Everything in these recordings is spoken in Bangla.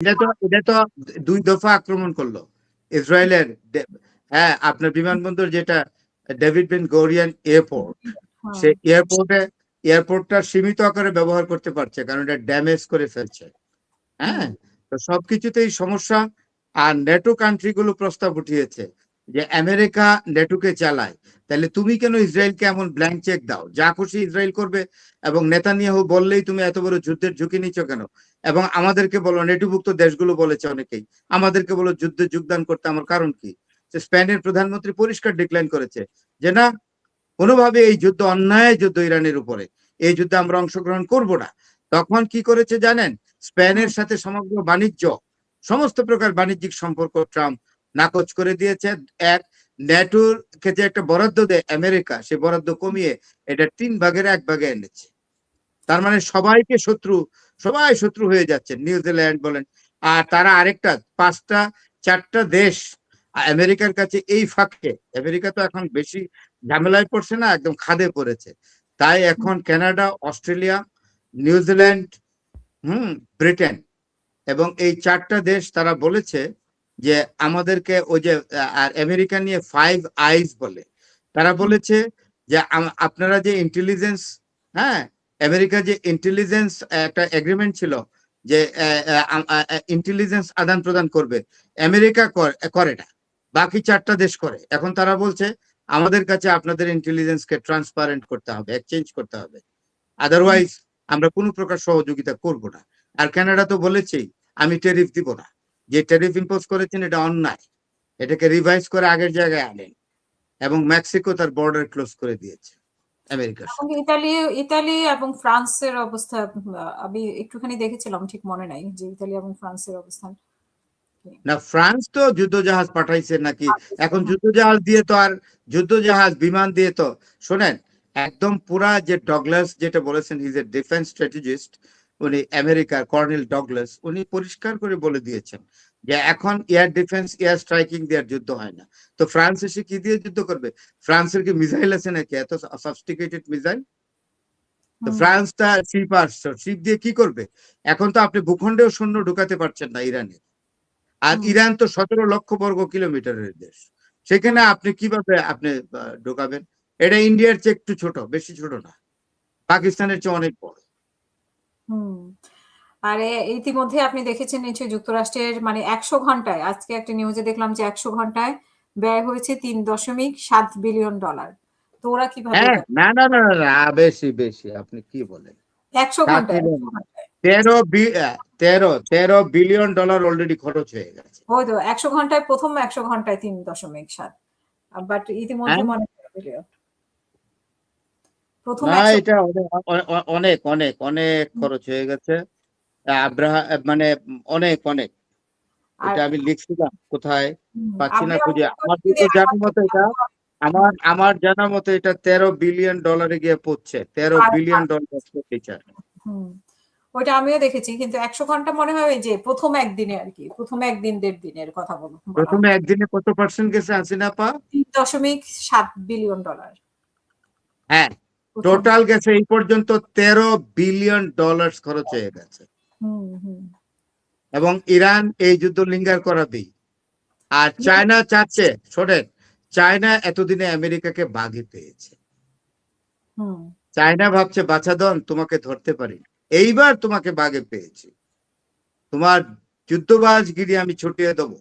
এটা তো 2 দফা আক্রমণ করলো ইসরায়েলের। হ্যাঁ, আপনার বিমানবন্দর যেটা ডেভিড বেন গরিয়ান এয়ারপোর্ট, সে এয়ারপোর্টটা সীমিত আকারে ব্যবহার করতে পারছে, কারণ এটা ড্যামেজ করে ফেলছে। হ্যাঁ, তো সবকিছুতেই সমস্যা। আর নেটো কান্ট্রি গুলো প্রস্তাব উঠিয়েছে যে আমেরিকা নেটোকে চালায়, তাহলে তুমি কেন ইসরায়েলকে এমন ব্ল্যাঙ্ক চেক দাও, যা খুশি ইসরায়েল করবে, এবং নেতানিয়াহু বললেই তুমি এত বড় যুদ্ধের ঝুঁকি নিচ্ছ কেন? এবং আমাদেরকে বলো, নেটোভুক্ত দেশগুলো বলেছে অনেকেই, আমাদেরকে বলো যুদ্ধে যোগদান করতে, আমার কারণ কি? স্পেনের প্রধানমন্ত্রী পরিষ্কার ডিক্লাইন করেছে যে না, কোনোভাবে এই যুদ্ধ অন্যায় যুদ্ধ ইরানের উপরে, এই যুদ্ধে আমরা অংশগ্রহণ করব না। তখন কি করেছে জানেন? স্পেনের সাথে সমগ্র বাণিজ্য, সমস্ত প্রকার বাণিজ্যিক সম্পর্ক ট্রাম্প নাকচ করে দিয়েছে। এক, ন্যাটোর কে যে একটা বরাদ্দ দেয় আমেরিকা, সে বরাদ্দ কমিয়ে এটা 3 ভাগের 1 ভাগে এনেছে। তার মানে সবাইকে শত্রু, সবাই শত্রু হয়ে যাচ্ছে, নিউজিল্যান্ড বলেন। আর তারা আরেকটা 4টা দেশ আমেরিকার কাছে এই ফাঁকে, আমেরিকা তো এখন বেশি ঝামেলায় পড়ছে না, একদম খাদে পড়েছে। তাই এখন কানাডা, অস্ট্রেলিয়া, নিউজিল্যান্ড, ব্রিটেন, এবং এই 4টা দেশ তারা বলেছে যে আমাদেরকে ওই যে, আর আমেরিকা নিয়ে 5 আইস বলে, তারা বলেছে যে আপনারা যে ইন্টেলিজেন্স, হ্যাঁ, আমেরিকা যে ইন্টেলিজেন্স একটা এগ্রিমেন্ট ছিল যে ইন্টেলিজেন্স আদান প্রদান করবে, আমেরিকা করে না, বাকি 4টা দেশ করে। এখন তারা বলছে আমাদের কাছে আপনাদের ইন্টেলিজেন্সকে ট্রান্সপারেন্ট করতে হবে, এক্সচেঞ্জ করতে হবে, আদারওয়াইজ আমরা কোনো প্রকার সহযোগিতা করব না। আর কানাডা তো বলেছেই আমি ট্যারিফ দিব না, যে ট্যারিফ ইম্পোজ করেছেন এটা অন্যায়, এটাকে রিভাইজ করে আগের জায়গায় আনেন। এবং মেক্সিকো তার বর্ডার ক্লোজ করে দিয়েছে আমেরিকার সাথে। ইতালি এবং ফ্রান্সের অবস্থা আমি একটুখানি দেখেছিলাম, ঠিক মনে নাই যে ইতালি এবং ফ্রান্সের অবস্থান। না, ফ্রান্স তো যুদ্ধজাহাজ পাঠাইছে নাকি? এখন যুদ্ধজাহাজ দিয়ে তো আর, যুদ্ধজাহাজ বিমান দিয়ে তো, শোনেন, একদম পুরা যে ডগলাস যেটা বলেছেন, ইজ এ ডিফেন্স স্ট্র্যাটেজিস্ট, উনি আমেরিকার কর্নেল ডগলাস, উনি পরিষ্কার করে বলে দিয়েছেন যে এখন এয়ার ডিফেন্স, এয়ার স্ট্রাইকিং দিয়ে যুদ্ধ হয় না। তো ফ্রান্স এসে কি দিয়ে যুদ্ধ করবে? ফ্রান্সের কি মিসাইল আছে নাকি, এত সফিস্টিকেটেড মিসাইল? তো ফ্রান্সটা শিপ আসছে, শিপ দিয়ে কি করবে? এখন তো আপনি ভূখণ্ডেও সৈন্য ঢুকাতে পারছেন না ইরানে। আর ইরান তো 17 লক্ষ বর্গ কিলোমিটারের দেশ, সেখানে আপনি কিভাবে আপনি ঢোকাবেন? এটা ইন্ডিয়ার চেয়ে একটু ছোট, বেশি ছোট না, পাকিস্তানের চেয়ে অনেক বড়। আর ইতিমধ্যে আপনি দেখেছেন নিশ্চয়ই যুক্তরাষ্ট্রের মানে 100 ঘন্টায়, আজকে একটা নিউজে দেখলাম যে 100 ঘন্টায় ব্যয় হয়েছে $3.7 বিলিয়ন। তো ওরা কিভাবে হ্যাঁ, না না না না, বেশি বেশি, আপনি কি বলেন? 100 ঘন্টায় 13 বিলিয়ন ডলার অলরেডি খরচ হয়ে গেছে। ওই তো 100 ঘন্টায়, প্রথম 100 ঘন্টায় 3.7, বাট ইতিমধ্যে মনে বিলিয়ন প্রথম না, 100। এটা অনেক অনেক অনেক খরচ হয়ে গেছে। মানে অনেক অনেক, এটা আমি লিখছিলাম কোথায়, পাচ্ছি না খুঁজে। আমার তো জানার মতো এটা, আমার জানার মতো এটা 13 বিলিয়ন ডলারে গিয়ে পড়ছে, 13 বিলিয়ন ডলার। ওইটা আমিও দেখেছি, কিন্তু 100 ঘন্টা মনে হয় যে প্রথম একদিনে আর কি, প্রথম 1 দিন 1.5 দিনের কথা বলবো। প্রথমে একদিনে কত পার্সেন্ট গেছে হাসিনা পা? $3.7 বিলিয়ন। হ্যাঁ, টোটাল গেছে এই পর্যন্ত 13 বিলিয়ন ডলার খরচ হয়ে গেছে। এবং ইরান এই যুদ্ধ লিঙ্গার করাবেই। আর চায়না চাচ্ছে, শোনেন, চায়না এতদিনে আমেরিকাকে বাঘে পেয়েছে। চায়না ভাবছে বাছাধন তোমাকে ধরতে পারি, এইবার তোমাকে বাঘে পেয়েছি, তোমার যুদ্ধবাজগিরি আমি ছুটিয়ে দেব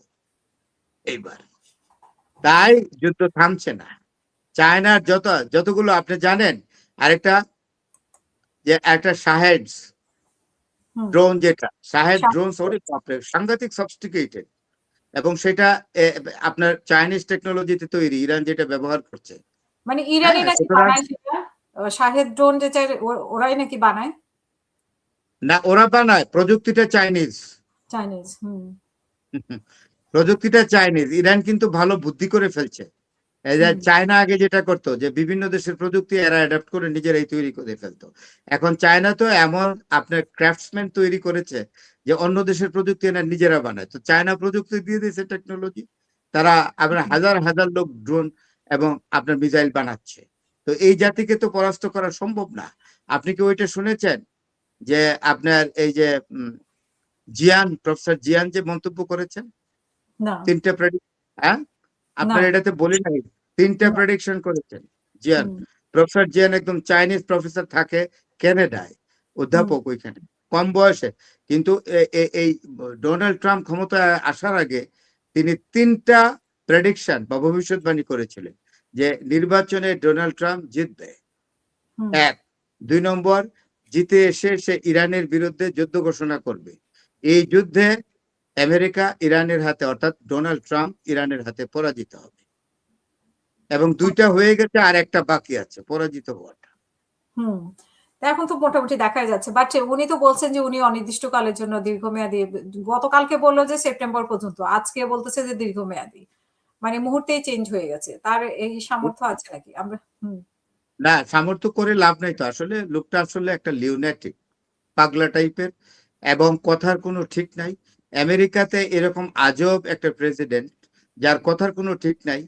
এইবার। তাই যুদ্ধ থামছে না। চায়নার যতগুলো আপনি জানেন, আরেকটা যে একটা শাহেদ ড্রোন, যেটা শাহেদ ড্রোন, সাংঘাতিক সফিস্টিকেটেড, এবং সেটা আপনার চাইনিজ টেকনোলজিতে তৈরি, ইরান যেটা ব্যবহার করছে। মানে ইরানি নাকি বানায় সেটা, শাহেদ ড্রোন যেটা ওরাই নাকি বানায়? না, ওরা বানায়, প্রযুক্তিটা চাইনিজ। চাইনিজ। প্রযুক্তিটা চাইনিজ, ইরান কিন্তু ভালো বুদ্ধি করে ফেলছে। চায়না আগে যেটা করতো যে বিভিন্ন দেশের প্রযুক্তি এরা অ্যাডাপ্ট করে নিজেরাই তৈরি করে ফেলতো। এখন চায়না তো এমন আপনার ক্রাফটসম্যান তৈরি করেছে যে অন্য দেশের প্রযুক্তি এরা নিজেরা বানায়। তো চায়না প্রযুক্তি দিয়ে দিয়েছে টেকনোলজি, তারা আপনার হাজার হাজার লোক ড্রোন এবং আপনার মিসাইল বানাচ্ছে। তো এই জাতিকে তো পরাস্ত করা সম্ভব না। আপনি কি ওইটা শুনেছেন যে আপনার এই যে প্রফেসর জিয়ান যে মন্তব্য করেছেন না, তিনটা হ্যাঁ, আপনার না, এটাতে বলি নাই, তিনটা না। প্রেডিকশন করেছেন জিয়ান। হুম, প্রফেসর জিয়ান একদম চাইনিজ প্রফেসর, থাকে ক্যানাডায়, হুম, অধ্যাপক ওইখানে, কম বয়সে। কিন্তু এই ডোনাল্ড ট্রাম্প ক্ষমতায় আসার আগে তিনি তিনটা প্রেডিকশন বা ভবিষ্যৎবাণী করেছিলেন যে নির্বাচনে ডোনাল্ড ট্রাম্প জিতবে। হুম। 1, 2 নম্বর, জিতে এসে সে ইরানের বিরুদ্ধে যুদ্ধ ঘোষণা করবে। এই যুদ্ধে আমেরিকা ইরানের হাতে, অর্থাৎ ডোনাল্ড ট্রাম্প ইরানের হাতে পরাজিত হবে। এবং দুইটা হয়ে গেছে, আর একটা বাকি আছে পরাজিত হওয়াটা। হুম। তা এখন তো মোটামুটি দেখাই যাচ্ছে। বাট উনি তো বলছেন যে উনি অনির্দিষ্টকালের জন্য দীর্ঘমেয়াদী, গতকালকে বলল যে সেপ্টেম্বর পর্যন্ত। আজকে বলতেছে যে দীর্ঘমেয়াদী। মানে মুহূর্তেই চেঞ্জ হয়ে গেছে। তার এই সামর্থ্য আছে নাকি? আমরা হুম, না, সামর্থ্য করে লাভ নাই তো, আসলে লোকটা আসলে একটা লিউনেটিক, পাগলা টাইপের, এবং কথার কোনো ঠিক নাই। আমেরিকাতে এরকম আজব একটা প্রেসিডেন্ট যার কথার কোনো ঠিক নাই,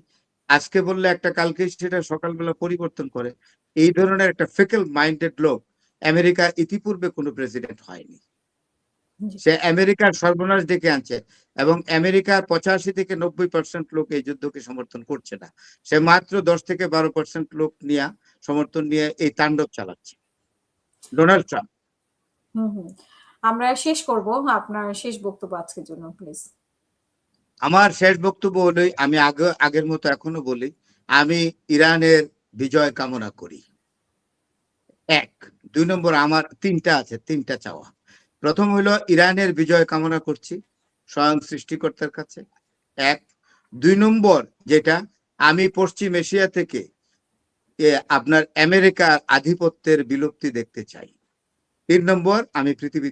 আজকে বললে একটা কালকে সেটা সকালবেলা পরিবর্তন করে, এই ধরনের একটা ফিকেল মাইন্ডেড লোক আমেরিকা ইতিপূর্বে কোনো প্রেসিডেন্ট হয়নি। জি। সে আমেরিকার সর্বনাশ ডেকে আনছে, এবং আমেরিকার 85 থেকে 90% লোক এই যুদ্ধকে সমর্থন করছে না। সে মাত্র 10 থেকে 12% লোক নিয়ে সমর্থন নিয়ে এই তাণ্ডব চালাচ্ছে ডোনাল্ড ট্রাম্প। হুম, হুম। আমরা শেষ করব। আপনার শেষ বক্তব্য আজকের জন্য প্লিজ। আমার শেষ বক্তব্য হলো, আমি আগের মতো এখনো বলি, আমি ইরানের বিজয় কামনা করি। 1, 2 নম্বর, আমার তিনটা আছে, তিনটা চাওয়া। প্রথম হলো ইরানের বিজয় কামনা করছি স্বয়ং সৃষ্টিকর্তার কাছে, 1। 2 নম্বর যেটা, আমি পশ্চিম এশিয়া থেকে আপনার আমেরিকার আধিপত্যের বিলুপ্তি দেখতে চাই। 3 নম্বর, আমি পৃথিবী